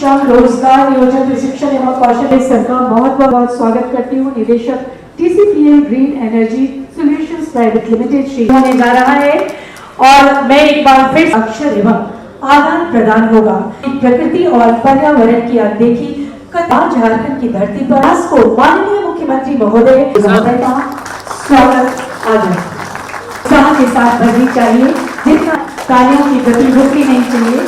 श्रम रोजगार नियोजन प्रशिक्षण एवं कौशल का बहुत बहुत स्वागत करती हूँ। निदेशक TCPL green energy solutions private limited Shri होने जा रहा है और मैं एक बार फिर अक्षर एवं आदान प्रदान होगा। प्रकृति और पर्यावरण की अनदेखी झारखंड की धरती पर को माननीय मुख्यमंत्री महोदय का स्वागत उत्साह के साथ भरनी चाहिए, जितना कार्यों की गति रुकनी नहीं चाहिए।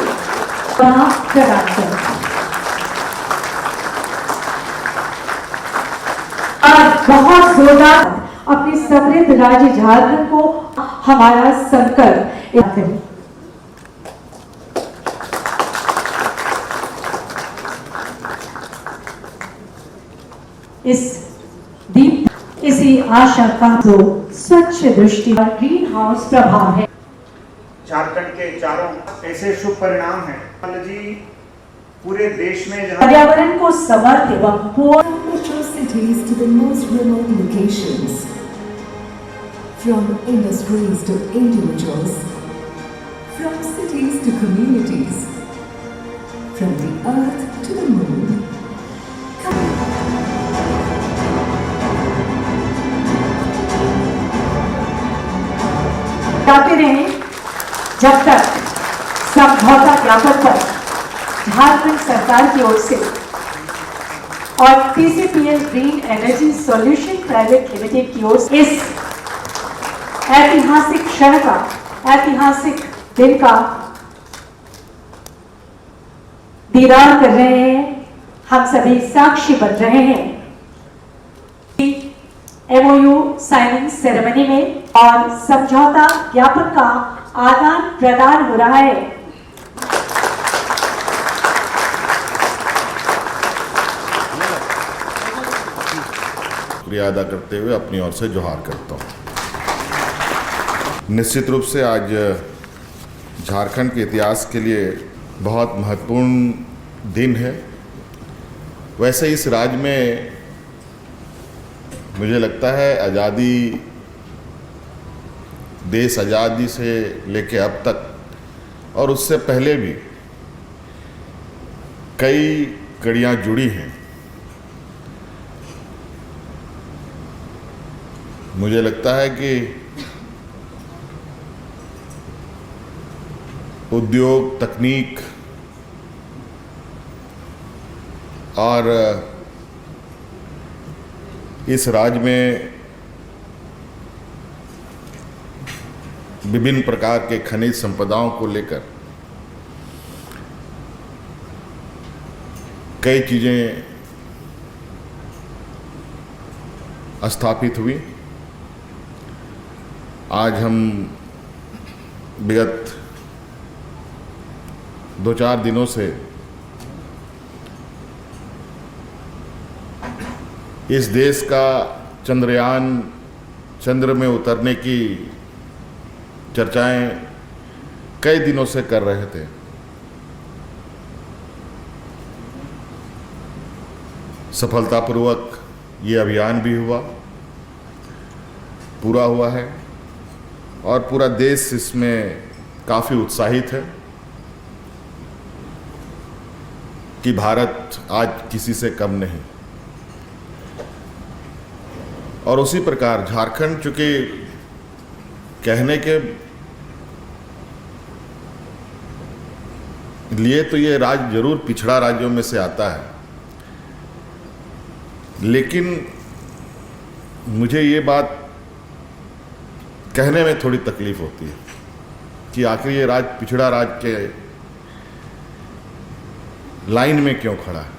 आज बहुत जोरदार अपने समृद्ध राज्य झारखंड को हमारा संकल्प है। इसी आशा का जो स्वच्छ दृष्टि ग्रीन हाउस प्रभाव है। झारखंड के चारों ऐसे शुभ परिणाम हैं जी पूरे देश में पर्यावरण को समर्थ एवं metro cities to the most remote locations, from industries to individuals, from cities to communities, from the earth to the moon. जाते रहे जब तक समझौता ज्ञापन पर झारखंड सरकार की ओर से और TCPL green energy solution private limited की ओर से इस ऐतिहासिक क्षण का, ऐतिहासिक दिन का दीदार कर रहे हैं। हम सभी साक्षी बन रहे हैं MOU साइनिंग सेरेमनी में और समझौता ज्ञापन का आदान प्रदान हो रहा है। शुक्रिया अदा करते हुए अपनी ओर से जोहार करता हूँ। निश्चित रूप से आज झारखंड के इतिहास के लिए बहुत महत्वपूर्ण दिन है। वैसे इस राज्य में मुझे लगता है देश आज़ादी से लेके अब तक और उससे पहले भी कई कड़ियाँ जुड़ी हैं। मुझे लगता है कि उद्योग, तकनीक और इस राज्य में विभिन्न प्रकार के खनिज संपदाओं को लेकर कई चीज़ें स्थापित हुई। आज हम विगत 2-4 दिनों से इस देश का चंद्रयान चंद्र में उतरने की चर्चाएं कई दिनों से कर रहे थे। सफलतापूर्वक ये अभियान भी हुआ, पूरा हुआ है और पूरा देश इसमें काफ़ी उत्साहित है कि भारत आज किसी से कम नहीं। और उसी प्रकार झारखंड चूँकि कहने के लिए तो ये राज्य जरूर पिछड़ा राज्यों में से आता है, लेकिन मुझे ये बात कहने में थोड़ी तकलीफ होती है कि आखिर ये राज्य पिछड़ा राज्य के लाइन में क्यों खड़ा है,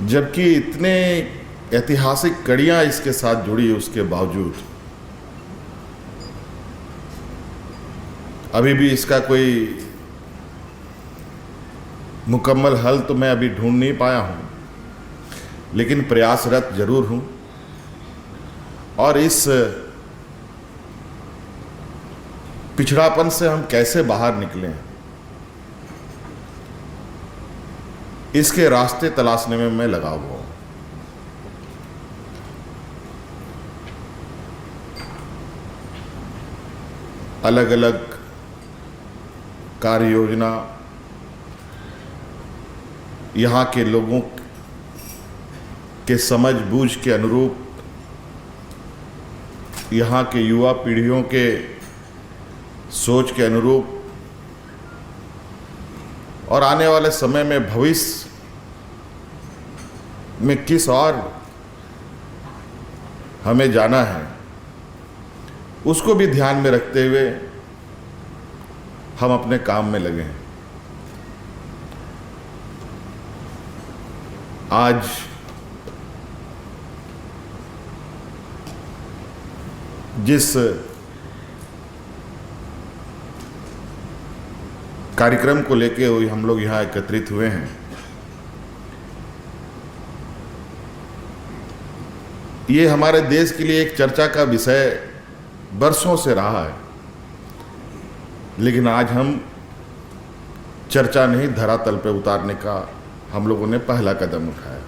जबकि इतने ऐतिहासिक कड़ियाँ इसके साथ जुड़ी उसके बावजूद अभी भी इसका कोई मुकम्मल हल तो मैं अभी ढूंढ नहीं पाया हूँ, लेकिन प्रयासरत जरूर हूँ। और इस पिछड़ापन से हम कैसे बाहर निकलें, इसके रास्ते तलाशने में मैं लगा हुआ हूँ। अलग अलग कार्य योजना यहाँ के लोगों के समझ बूझ के अनुरूप, यहाँ के युवा पीढ़ियों के सोच के अनुरूप और आने वाले समय में भविष्य में किस और हमें जाना है, उसको भी ध्यान में रखते हुए हम अपने काम में लगे हैं। आज जिस कार्यक्रम को लेके हम लोग यहाँ एकत्रित हुए हैं, ये हमारे देश के लिए एक चर्चा का विषय बरसों से रहा है, लेकिन आज हम चर्चा नहीं धरातल पे उतारने का हम लोगों ने पहला कदम उठाया।